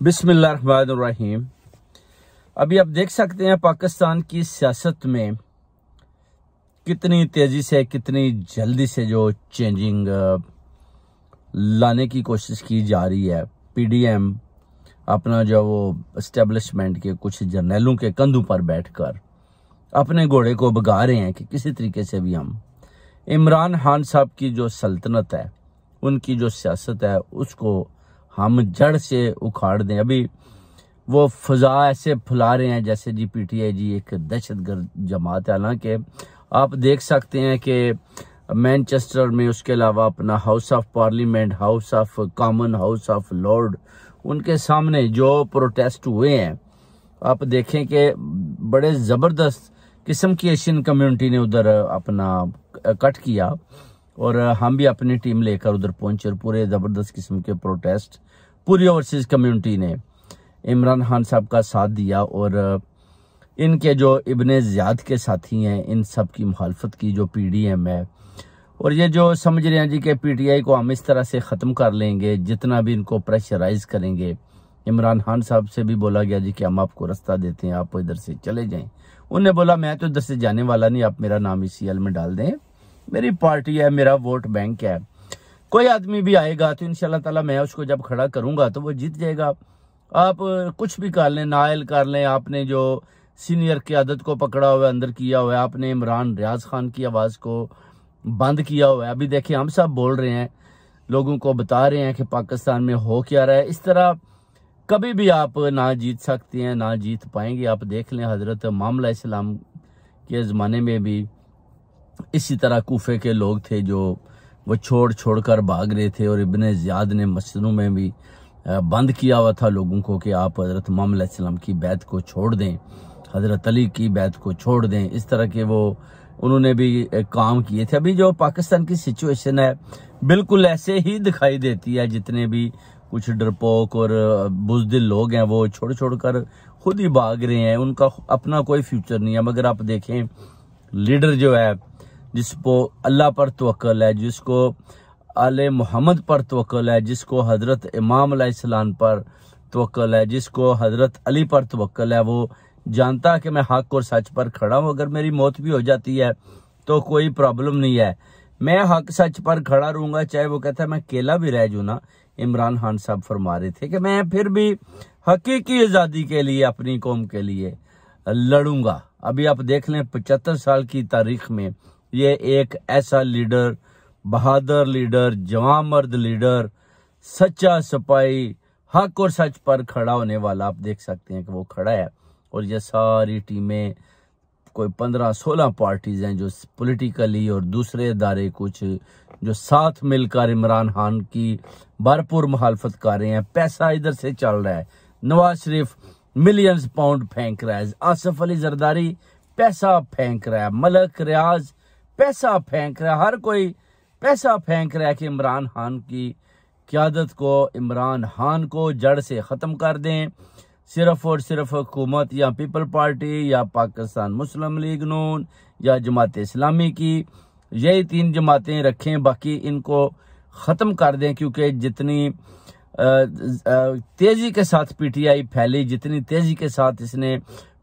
बिस्मिल्लाहिर्रहमानिर्रहीम। अभी आप देख सकते हैं पाकिस्तान की सियासत में कितनी तेजी से, कितनी जल्दी से जो चेंजिंग लाने की कोशिश की जा रही है। पीडीएम अपना जो वो एस्टेब्लिशमेंट के कुछ जर्नैलों के कंधों पर बैठकर अपने घोड़े को भगा रहे हैं कि किसी तरीके से भी हम इमरान खान साहब की जो सल्तनत है, उनकी जो सियासत है, उसको हम जड़ से उखाड़ दें। अभी वो फजा ऐसे फुला रहे हैं जैसे जी पीटीआई जी एक दहशतगर्द जमात है। हालांकि आप देख सकते हैं कि मैनचेस्टर में उसके अलावा अपना house of parliament, house of common, house of Lord, उनके सामने जो प्रोटेस्ट हुए हैं, आप देखें कि बड़े ज़बरदस्त किस्म की एशियन कम्युनिटी ने उधर अपना कट किया और हम भी अपनी टीम लेकर उधर पहुंचे और पूरे ज़बरदस्त किस्म के प्रोटेस्ट पूरी ओवरसीज कम्युनिटी ने इमरान खान साहब का साथ दिया और इनके जो इब्ने ज़ियाद के साथी हैं, इन सब की मुखालफत की जो पीडीएम है और ये जो समझ रहे हैं जी कि पीटीआई को हम इस तरह से ख़त्म कर लेंगे, जितना भी इनको प्रेशराइज करेंगे। इमरान खान साहब से भी बोला गया जी कि हम आपको रास्ता देते हैं, आप इधर से चले जाएं। उन्होंने बोला मैं तो इधर से जाने वाला नहीं, आप मेरा नाम इस सीएल में डाल दें, मेरी पार्टी है, मेरा वोट बैंक है, कोई आदमी भी आएगा तो इंशाल्लाह ताला मैं उसको जब खड़ा करूंगा तो वो जीत जाएगा। आप कुछ भी कर लें, नायल कर लें, आपने जो सीनियर क़यादत को पकड़ा हुआ है, अंदर किया हुआ है, आपने इमरान रियाज खान की आवाज़ को बंद किया हुआ है। अभी देखिए हम सब बोल रहे हैं, लोगों को बता रहे हैं कि पाकिस्तान में हो क्या रहा है। इस तरह कभी भी आप ना जीत सकते हैं, ना जीत पाएंगे। आप देख लें हज़रत मामला इस्लाम के ज़माने में भी इसी तरह कूफे के लोग थे जो वो छोड़ कर भाग रहे थे और इब्ने ज़ियाद ने मस्जिदों में भी बंद किया हुआ था लोगों को कि आप हज़रत मामला इस्लाम की बैत को छोड़ दें, हज़रत अली की बैत को छोड़ दें। इस तरह के वो उन्होंने भी काम किए थे। अभी जो पाकिस्तान की सिचुएशन है बिल्कुल ऐसे ही दिखाई देती है। जितने भी कुछ डरपोक और बुज़दिल लोग हैं वो छोड़ कर खुद ही भाग रहे हैं, उनका अपना कोई फ्यूचर नहीं है। मगर आप देखें लीडर जो है, जिसको अल्लाह पर तवक्कल है, जिसको आले मोहम्मद पर तवक्कल है, जिसको हज़रत इमाम अलैहिस्सलाम पर तवक्कल है, जिसको हज़रत अली पर तवक्कल है, वो जानता है कि मैं हक और सच पर खड़ा हूँ। अगर मेरी मौत भी हो जाती है तो कोई प्रॉब्लम नहीं है, मैं हक सच पर खड़ा रहूँगा, चाहे वो कहता है मैं अकेला भी रह जाऊँ ना। इमरान खान साहब फरमा रहे थे कि मैं फिर भी हकीकी आज़ादी के लिए, अपनी कौम के लिए लड़ूंगा। अभी आप देख लें 75 साल की तारीख में ये एक ऐसा लीडर, बहादुर लीडर, जवान मर्द लीडर, सच्चा सिपाही, हक और सच पर खड़ा होने वाला, आप देख सकते हैं कि वो खड़ा है। और ये सारी टीमें, कोई 15-16 पार्टीज हैं जो पॉलिटिकली और दूसरे इदारे कुछ जो साथ मिलकर इमरान खान की भरपूर मुखालफत कर रहे हैं। पैसा इधर से चल रहा है, नवाज शरीफ मिलियंस पाउंड फेंक रहा है, आसिफ अली जरदारी पैसा फेंक रहा है, मलक रियाज पैसा फेंक रहा है, हर कोई पैसा फेंक रहा है कि इमरान खान की क़यादत को, इमरान खान को जड़ से ख़त्म कर दें। सिर्फ और सिर्फ हुकूमत या पीपल पार्टी या पाकिस्तान मुस्लिम लीग नून या जमात इस्लामी की, यही 3 जमातें रखें, बाकी इनको ख़त्म कर दें। क्योंकि जितनी तेज़ी के साथ पीटीआई फैली, जितनी तेज़ी के साथ इसने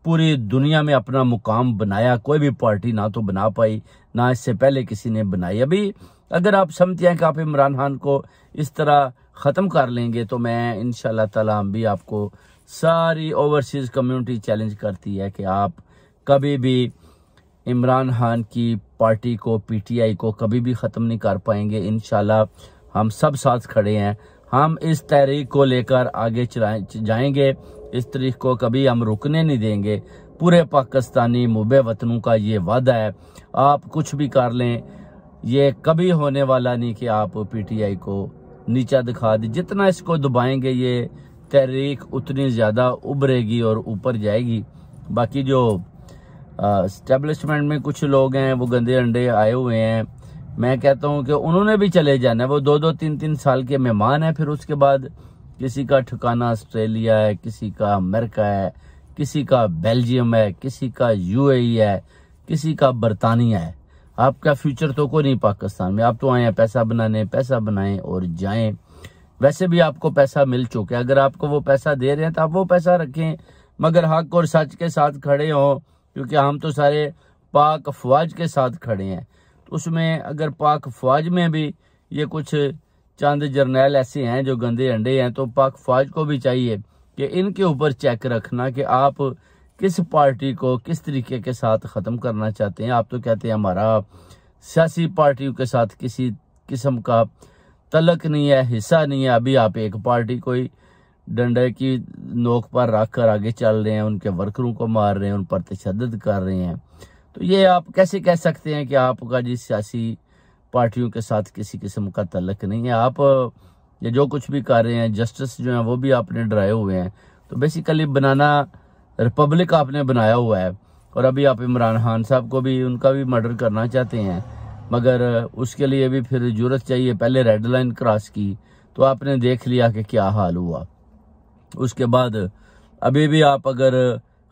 पूरी दुनिया में अपना मुकाम बनाया, कोई भी पार्टी ना तो बना पाई, ना इससे पहले किसी ने बनाई। अभी अगर आप समझते हैं कि आप इमरान खान को इस तरह ख़त्म कर लेंगे तो मैं इंशाल्लाह ताला हम भी आपको, सारी ओवरसीज़ कम्युनिटी चैलेंज करती है कि आप कभी भी इमरान खान की पार्टी को, पीटीआई को कभी भी ख़त्म नहीं कर पाएंगे। इंशाल्लाह हम सब साथ खड़े हैं, हम इस तहरीक को लेकर आगे जाएंगे, इस तहरीक को कभी हम रुकने नहीं देंगे। पूरे पाकिस्तानी मुबे वतनों का ये वादा है, आप कुछ भी कर लें, ये कभी होने वाला नहीं कि आप पीटीआई को नीचा दिखा दें। जितना इसको दबाएंगे ये तहरीक उतनी ज़्यादा उभरेगी और ऊपर जाएगी। बाकी जो एस्टेब्लिशमेंट में कुछ लोग हैं वो गंदे अंडे आए हुए हैं, मैं कहता हूं कि उन्होंने भी चले जाना है। वो 2-2, 3-3 साल के मेहमान हैं, फिर उसके बाद किसी का ठिकाना ऑस्ट्रेलिया है, किसी का अमेरिका है, किसी का बेल्जियम है, किसी का यूएई है, किसी का बरतानिया है। आपका फ्यूचर तो कोई नहीं पाकिस्तान में। आप तो आए हैं पैसा बनाने, पैसा बनाएं और जाएं। वैसे भी आपको पैसा मिल चुका है। अगर आपको वो पैसा दे रहे हैं तो आप वो पैसा रखें, मगर हक और सच के साथ खड़े हों, क्योंकि हम तो सारे पाक अफवाज के साथ खड़े हैं। तो उसमें अगर पाक अफवाज में भी ये कुछ चंद जर्नैल ऐसे हैं जो गंदे अंडे हैं, तो पाक अफवाज को भी चाहिए कि इनके ऊपर चेक रखना कि आप किस पार्टी को किस तरीके के साथ ख़त्म करना चाहते हैं। आप तो कहते हैं हमारा सियासी पार्टियों के साथ किसी किस्म का तलक नहीं है, हिस्सा नहीं है। अभी आप एक पार्टी को ही डंडे की नोक पर रख कर आगे चल रहे हैं, उनके वर्करों को मार रहे हैं, उन पर तशद्दुद कर रहे हैं। तो ये आप कैसे कह सकते हैं कि आपका जिस सियासी पार्टियों के साथ किसी किस्म का तलक नहीं है। आप ये जो कुछ भी कर रहे हैं, जस्टिस जो है वो भी आपने डराए हुए हैं। तो बेसिकली बनाना रिपब्लिक आपने बनाया हुआ है, और अभी आप इमरान खान साहब को भी, उनका भी मर्डर करना चाहते हैं, मगर उसके लिए भी फिर जरूरत चाहिए। पहले रेड लाइन क्रॉस की तो आपने देख लिया कि क्या हाल हुआ। उसके बाद अभी भी आप अगर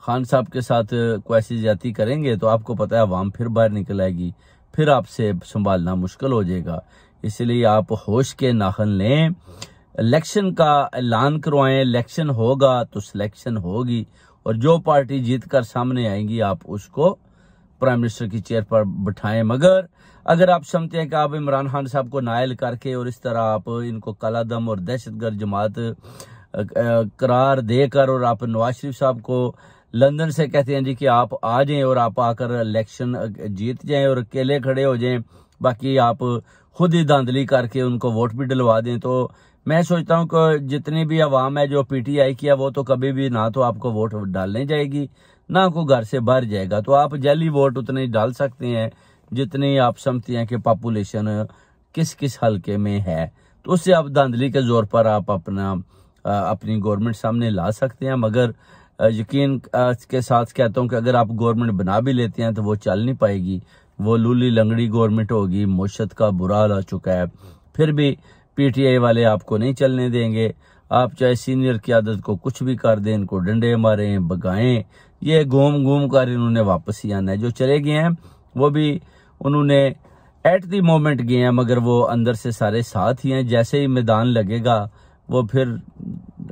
खान साहब के साथ कोई ऐसी ज्यादती करेंगे तो आपको पता है अवाम फिर बाहर निकल आएगी, फिर आपसे संभालना मुश्किल हो जाएगा। इसलिए आप होश के नाखन लें, इलेक्शन का ऐलान करवाएं, इलेक्शन होगा तो सिलेक्शन होगी, और जो पार्टी जीत कर सामने आएंगी आप उसको प्राइम मिनिस्टर की चेयर पर बिठाएं। मगर अगर आप समझते हैं कि आप इमरान खान साहब को नायल करके और इस तरह आप इनको कालादम और दहशतगर्द जमात करार देकर, और आप नवाज शरीफ साहब को लंदन से कहते हैं जी कि आप आ जाएं और आप आकर इलेक्शन जीत जाएं और अकेले खड़े हो जाएं, बाकी आप खुद ही धांधली करके उनको वोट भी डलवा दें, तो मैं सोचता हूं कि जितनी भी आवाम है जो पीटीआई की है वो तो कभी भी ना तो आपको वोट डालने जाएगी, ना को घर से बाहर जाएगा। तो आप जाली वोट उतने डाल सकते हैं जितनी आप समझते हैं कि पॉपुलेशन किस किस हल्के में है, तो उससे आप धांधली के जोर पर आप अपनी गवर्नमेंट सामने ला सकते हैं। मगर यकीन के साथ कहता हूं कि अगर आप गवर्नमेंट बना भी लेते हैं तो वो चल नहीं पाएगी, वो लूली लंगड़ी गवर्नमेंट होगी। मुशत का बुरा हाल हो चुका है, फिर भी पीटीआई वाले आपको नहीं चलने देंगे। आप चाहे सीनियर की आदत को कुछ भी कर दें, इनको डंडे मारें, भगाएं, ये घूम घूम कर इन्होंने वापस ही आना है। जो चले गए हैं वो भी उन्होंने एट दी मोमेंट गए हैं, मगर वो अंदर से सारे साथ ही हैं। जैसे ही मैदान लगेगा वो फिर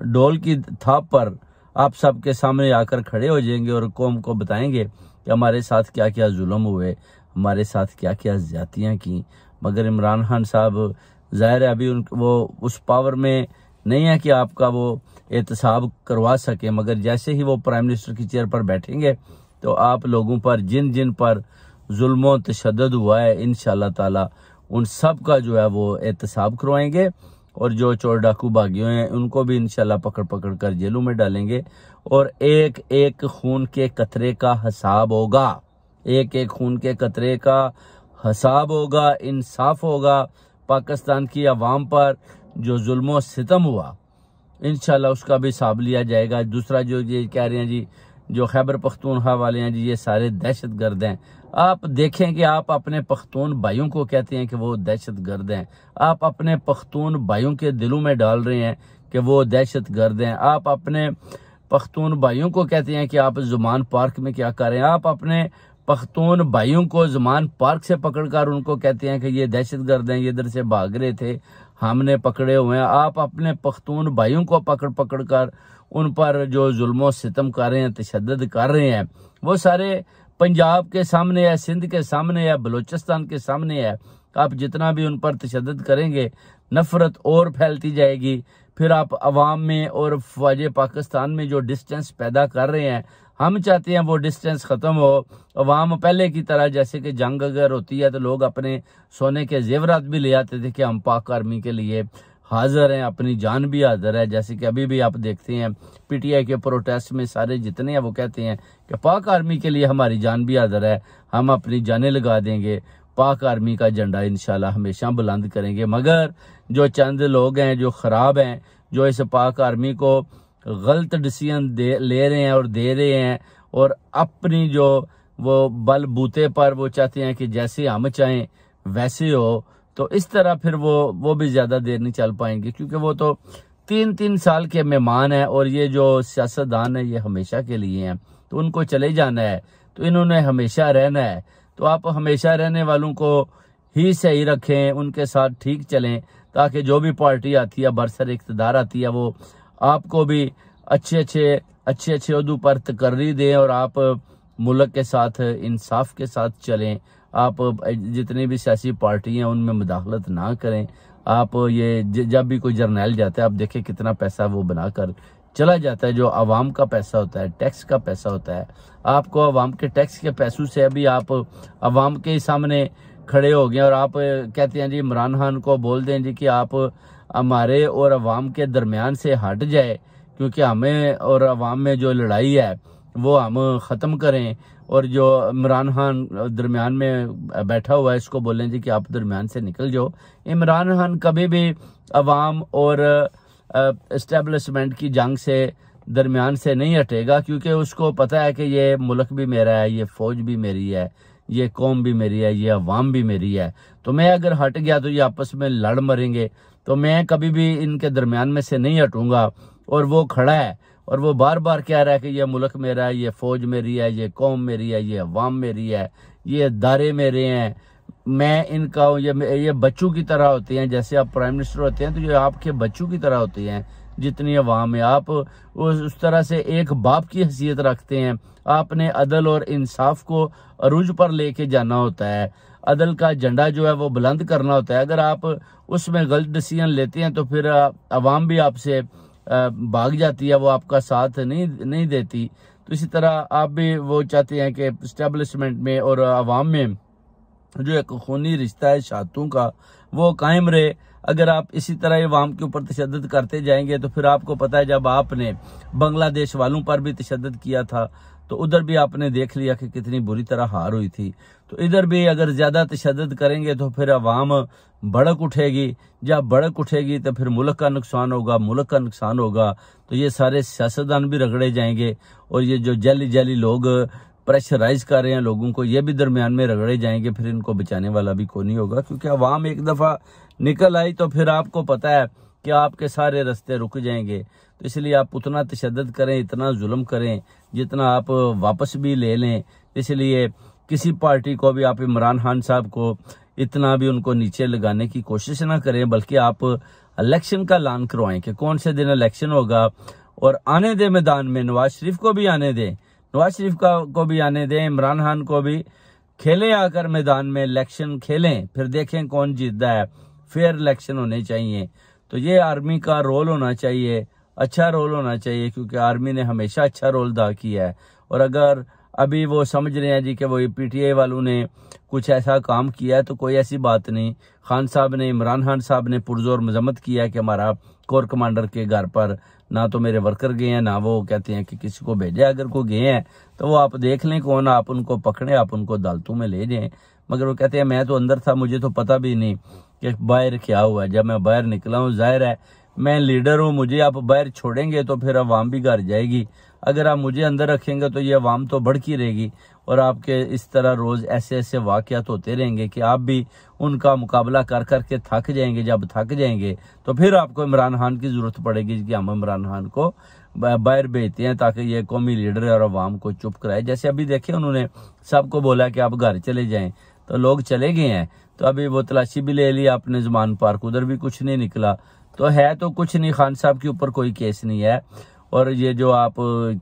डोल की थाप पर आप सबके सामने आकर खड़े हो जाएंगे और कौम को बताएंगे कि हमारे साथ क्या क्या जुल्म हुए, हमारे साथ क्या क्या ज्यादतियां की। मगर इमरान खान साहब जाहिर है अभी वो उस पावर में नहीं है कि आपका वो एहतसाब करवा सके, मगर जैसे ही वो प्राइम मिनिस्टर की चेयर पर बैठेंगे तो आप लोगों पर जिन जिन पर जुल्म तशद्दुद हुआ है इंशाअल्लाह ताला उन सब का जो है वो एहतसाब करवाएंगे, और जो चोर डाकू भागियों हैं उनको भी इंशाल्लाह पकड़ पकड़ कर जेलों में डालेंगे, और एक एक खून के कतरे का हिसाब होगा, एक एक खून के कतरे का हिसाब होगा, इंसाफ होगा। पाकिस्तान की आवाम पर जो जुल्म सितम हुआ इंशाल्लाह उसका भी हिसाब लिया जाएगा। दूसरा जो ये कह रहे हैं जी जो खैबर पख्तूनख्वा वाले हैं जी ये सारे दहशतगर्द हैं, आप देखें कि आप अपने पख्तून भाइयों को कहते हैं कि वो दहशतगर्द हैं, आप अपने पख्तून भाइयों के दिलों में डाल रहे हैं कि वो दहशतगर्द हैं। आप अपने पख्तून भाइयों को कहते हैं कि आप जुमान पार्क में क्या कर रहे हैं, आप अपने पख्तून भाइयों को जुमान पार्क से पकड़कर उनको कहते हैं कि ये दहशतगर्द हैं, ये इधर से भाग रहे थे, हमने पकड़े हुए हैं। आप अपने पख्तून भाइयों को पकड़ पकड़ कर उन पर जो जुल्म सितम कर रहे हैं, तशद्दुद कर रहे हैं, वो सारे पंजाब के सामने है, सिंध के सामने है, बलूचिस्तान के सामने है। आप जितना भी उन पर तशद्दुद करेंगे नफरत और फैलती जाएगी। फिर आप अवाम में और फौज पाकिस्तान में जो डिस्टेंस पैदा कर रहे हैं, हम चाहते हैं वो डिस्टेंस खत्म हो। अवाम पहले की तरह जैसे कि जंग अगर होती है तो लोग अपने सोने के जेवरात भी ले आते थे कि हम पाक आर्मी के लिए हाजिर हैं, अपनी जान भी हाजिर है। जैसे कि अभी भी आप देखते हैं पीटीआई के प्रोटेस्ट में सारे जितने हैं वो कहते हैं कि पाक आर्मी के लिए हमारी जान भी हाजिर है, हम अपनी जानें लगा देंगे, पाक आर्मी का झंडा इंशाल्लाह हमेशा बुलंद करेंगे। मगर जो चंद लोग हैं जो खराब हैं, जो इस पाक आर्मी को गलत डिसीजन ले रहे हैं और दे रहे हैं, और अपनी जो वो बलबूते पर वो चाहते हैं कि जैसे हम चाहें वैसे हो, तो इस तरह फिर वो भी ज्यादा देर नहीं चल पाएंगे, क्योंकि वो तो 3-3 साल के मेहमान हैं, और ये जो सियासतदान है ये हमेशा के लिए हैं, तो उनको चले जाना है, तो इन्होंने हमेशा रहना है। तो आप हमेशा रहने वालों को ही सही रखें, उनके साथ ठीक चलें, ताकि जो भी पार्टी आती है बरसर इख्तिदार आती है वो आपको भी अच्छे अच्छे उहदों पर तकर्री दें और आप मुल्क के साथ इंसाफ के साथ चलें। आप जितनी भी सियासी पार्टी हैं उनमें मुदाखलत ना करें। आप ये जब भी कोई जर्नैल जाता है आप देखें कितना पैसा वो बनाकर चला जाता है, जो आवाम का पैसा होता है, टैक्स का पैसा होता है। आपको आवाम के टैक्स के पैसों से अभी आप आवाम के सामने खड़े हो गए और आप कहते हैं जी इमरान खान को बोल दें जी कि आप हमारे और अवाम के दरमियान से हट जाए, क्योंकि हमें और अवाम में जो लड़ाई है वो हम ख़त्म करें, और जो इमरान खान दरमियान में बैठा हुआ है इसको बोलें जी कि आप दरमियान से निकल जाओ। इमरान खान कभी भी अवाम और एस्टेब्लिशमेंट की जंग से दरमियान से नहीं हटेगा, क्योंकि उसको पता है कि ये मुल्क भी मेरा है, ये फौज भी मेरी है, ये कौम भी मेरी है, ये अवाम भी मेरी है। तो मैं अगर हट गया तो ये आपस में लड़ मरेंगे, तो मैं कभी भी इनके दरमियान में से नहीं हटूंगा। और वो खड़ा है और वो बार बार कह रहा है कि ये मुल्क मेरा है, ये फौज मेरी है, ये कौम मेरी है, ये अवाम मेरी है, ये दायरे मेरे हैं, मैं इनका हूँ। ये बच्चों की तरह होते हैं, जैसे आप प्राइम मिनिस्टर होते हैं तो ये आपके बच्चों की तरह होते हैं। जितनी अवाम है आप उस तरह से एक बाप की हैसियत रखते हैं। आपने अदल और इंसाफ को अरूज पर लेके जाना होता है, अदल का झंडा जो है वो बुलंद करना होता है। अगर आप उसमें गलत डिसीजन लेते हैं तो फिर अवाम भी आपसे भाग जाती है, वो आपका साथ नहीं देती। तो इसी तरह आप भी वो चाहते हैं कि एस्टेब्लिशमेंट में और अवाम में जो एक खूनी रिश्ता है शातों का वो कायम रहे। अगर आप इसी तरह अवाम के ऊपर तशद्दुद करते जाएंगे तो फिर आपको पता है जब आपने बांग्लादेश वालों पर भी तशद्दुद किया था तो उधर भी आपने देख लिया कि कितनी बुरी तरह हार हुई थी। तो इधर भी अगर ज्यादा तशद्दुद करेंगे तो फिर अवाम भड़क उठेगी, जब भड़क उठेगी तो फिर मुल्क का नुकसान होगा, मुल्क का नुकसान होगा तो ये सारे सियासतदान भी रगड़े जाएंगे, और ये जो जैली लोग प्रेशराइज कर रहे हैं लोगों को ये भी दरमियान में रगड़े जाएंगे। फिर इनको बचाने वाला भी कोई नहीं होगा, क्योंकि अवाम एक दफा निकल आई तो फिर आपको पता है कि आपके सारे रास्ते रुक जाएंगे। तो इसलिए आप उतना तशद्दुद करें, इतना जुल्म करें जितना आप वापस भी ले लें। इसलिए किसी पार्टी को भी आप इमरान खान साहब को इतना भी उनको नीचे लगाने की कोशिश ना करें, बल्कि आप इलेक्शन का ऐलान करवाएं कि कौन से दिन इलेक्शन होगा, और आने दें मैदान में। नवाज शरीफ को भी आने दें, नवाज शरीफ को भी आने दें, इमरान खान को भी खेलें, आकर मैदान में इलेक्शन खेलें, फिर देखें कौन जीतता है। फेयर इलेक्शन होने चाहिए। तो ये आर्मी का रोल होना चाहिए, अच्छा रोल होना चाहिए, क्योंकि आर्मी ने हमेशा अच्छा रोल अदा किया है। और अगर अभी वो समझ रहे हैं जी कि वो पीटीआई वालों ने कुछ ऐसा काम किया है तो कोई ऐसी बात नहीं। खान साहब ने, इमरान खान साहब ने पुरजोर मजम्मत किया है कि हमारा कोर कमांडर के घर पर ना तो मेरे वर्कर गए हैं, ना वो कहते हैं कि किसी को भेजे। अगर कोई गए हैं तो वो आप देख लें कौन, आप उनको पकड़े, आप उनको अदालतों में ले जाएं। मगर वो कहते हैं मैं तो अंदर था, मुझे तो पता भी नहीं कि बाहर क्या हुआ है। जब मैं बाहर निकला हूँ, जाहिर है मैं लीडर हूँ, मुझे आप बाहर छोड़ेंगे तो फिर अवाम भी घर जाएगी। अगर आप मुझे अंदर रखेंगे तो ये अवाम तो भड़की रहेगी, और आपके इस तरह रोज ऐसे वाकयात होते रहेंगे कि आप भी उनका मुकाबला कर करके थक जाएंगे। जब थक जाएंगे तो फिर आपको इमरान खान की जरूरत पड़ेगी कि हम इमरान खान को बाहर भेजते हैं ताकि ये कौमी लीडर और अवाम को चुप कराए। जैसे अभी देखे उन्होंने सबको बोला कि आप घर चले जाएं, तो लोग चले गए हैं। तो अभी वो तलाशी भी ले ली आपने ज़मान पार्क, उधर भी कुछ नहीं निकला। तो है तो कुछ नहीं, खान साहब के ऊपर कोई केस नहीं है। और ये जो आप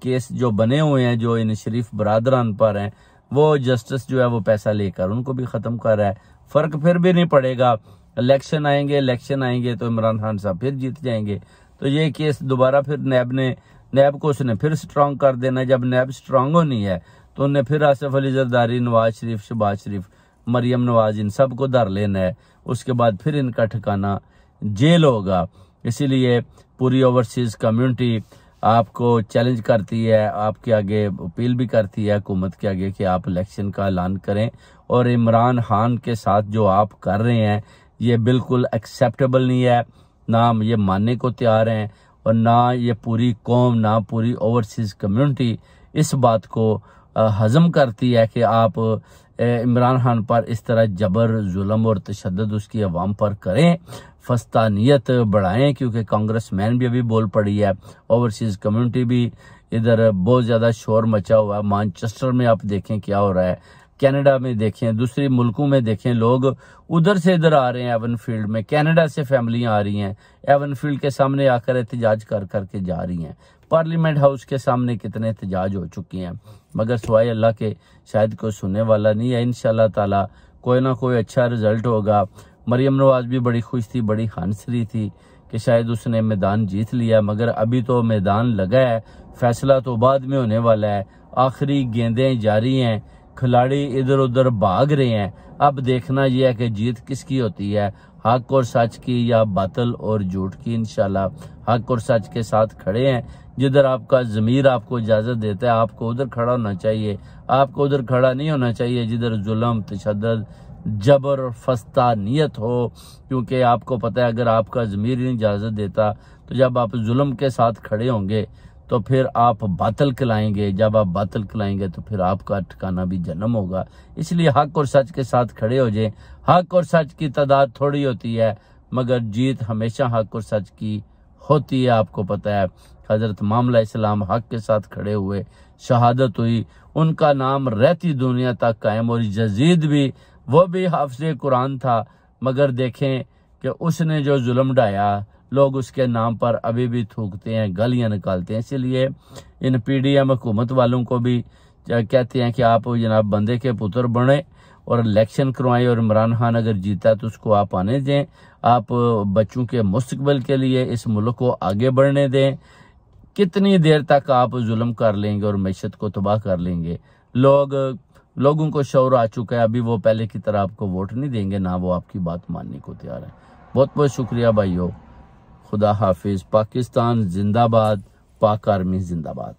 केस जो बने हुए हैं जो इन शरीफ बरादरान पर हैं, वो जस्टिस जो है वो पैसा लेकर उनको भी ख़त्म कर रहा है। फ़र्क फिर भी नहीं पड़ेगा। इलेक्शन आएंगे तो इमरान खान साहब फिर जीत जाएंगे। तो ये केस दोबारा फिर नैब को उसने फिर स्ट्रांग कर देना। जब नैब स्ट्रांग होनी है तो उन्हें फिर आसिफ अली जरदारी, नवाज शरीफ, शहबाज शरीफ, मरियम नवाज, इन सब को धर लेना है। उसके बाद फिर इनका ठिकाना जेल होगा। इसीलिए पूरी ओवरसीज कम्युनिटी आपको चैलेंज करती है, आपके आगे अपील भी करती है हुकूमत के आगे कि आप इलेक्शन का ऐलान करें। और इमरान खान के साथ जो आप कर रहे हैं ये बिल्कुल एक्सेप्टेबल नहीं है, ना हम ये मानने को तैयार हैं, और ना ये पूरी कौम, ना पूरी ओवरसीज कम्युनिटी इस बात को हजम करती है कि आप इमरान खान पर इस तरह जबर, जुल्म और तशद्दुद उसकी अवाम पर करें, फस्तानियत बढ़ाएं। क्योंकि कांग्रेसमैन भी अभी बोल पड़ी है, ओवरसीज कम्युनिटी भी इधर बहुत ज़्यादा शोर मचा हुआ है। मानचेस्टर में आप देखें क्या हो रहा है, कनाडा में देखें, दूसरे मुल्कों में देखें, लोग उधर से इधर आ रहे हैं एवनफील्ड में। कनाडा से फैमिलियां आ रही हैं, एवनफील्ड के सामने आकर एहतजाज कर करके जा रही हैं। पार्लियामेंट हाउस के सामने कितने एहतजाज हो चुके हैं, मगर सिवाय अल्लाह के शायद कोई सुनने वाला नहीं है। इंशाल्लाह ताला कोई ना कोई अच्छा रिजल्ट होगा। मरियम नवाज भी बड़ी खुश थी, बड़ी हंस रही थी कि शायद उसने मैदान जीत लिया, मगर अभी तो मैदान लगा है, फैसला तो बाद में होने वाला है। आखिरी गेंदें जारी हैं, खिलाड़ी इधर उधर भाग रहे हैं। अब देखना यह है कि जीत किसकी होती है, हक और सच की या बातिल और झूठ की। इंशाल्लाह हक और सच के साथ खड़े हैं। जिधर आपका ज़मीर आपको इजाजत देता है आपको उधर खड़ा होना चाहिए, आपको उधर खड़ा नहीं होना चाहिए जिधर जुल्म, तशद्दुद, जबर, फस्ता नियत हो। क्योंकि आपको पता है अगर आपका ज़मीर नहीं इजाजत देता तो जब आप जुल्म के साथ खड़े होंगे तो फिर आप बातिल खिलाएंगे, जब आप बातिल खिलाएंगे तो फिर आपका ठिकाना भी जन्म होगा। इसलिए हक और सच के साथ खड़े हो जाए। हक और सच की तादाद थोड़ी होती है, मगर जीत हमेशा हक और सच की होती है। आपको पता है हजरत मामला इस्लाम हक के साथ खड़े हुए, शहादत हुई, उनका नाम रहती दुनिया तक कायम। और यजीद भी, वो भी हाफिज़ कुरान था, मगर देखें कि उसने जो जुल्म ढाया लोग उसके नाम पर अभी भी थूकते हैं, गालियां निकालते हैं। इसलिए इन पीडीएम हुकूमत वालों को भी कहते हैं कि आप जनाब बंदे के पुत्र बने और इलेक्शन करवाएं, और इमरान खान अगर जीता तो उसको आप आने दें। आप बच्चों के मुस्तकबिल के लिए इस मुल्क को आगे बढ़ने दें। कितनी देर तक आप जुल्म कर लेंगे और मैशत को तबाह कर लेंगे। लोगों को शौर आ चुका है, अभी वो पहले की तरह आपको वोट नहीं देंगे, ना वो आपकी बात मानने को तैयार है। बहुत बहुत शुक्रिया भाइयों, खुदा हाफिज। पाकिस्तान जिंदाबाद, पाक आर्मी जिंदाबाद।